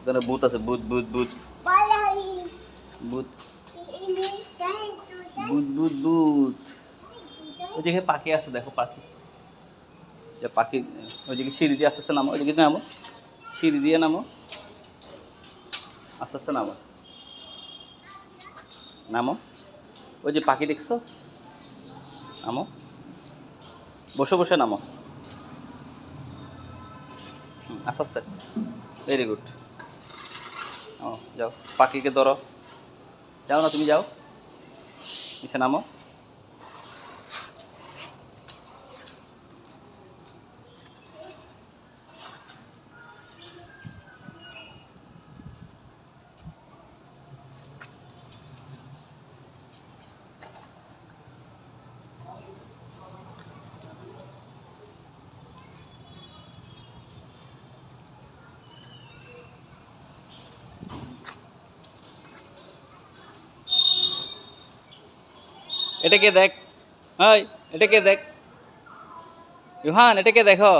এখানে ভূত আছে, ভূত ভূত ভূত ভূত ভূত ভূত ভূত। ওই যে পাখি আছে, দেখো পাখি, যে পাখি ওই যে সিঁড়ি দিয়ে আস্তে আস্তে নামো, ওই যে নামো, সিঁড়ি দিয়ে নামো, আস্তে আস্তে নামো, নামো। ওই যে পাখি দেখছো, নামো, বসে বসে নামো, আস্তে আস্তে, ভেরি গুড। ও যাও, পাখিকে ধরো, যাও না তুমি, যাও নিচে নামো। এটাকে দেখ, হাই এটাকে দেখ, ইউহান এটাকে দেখো।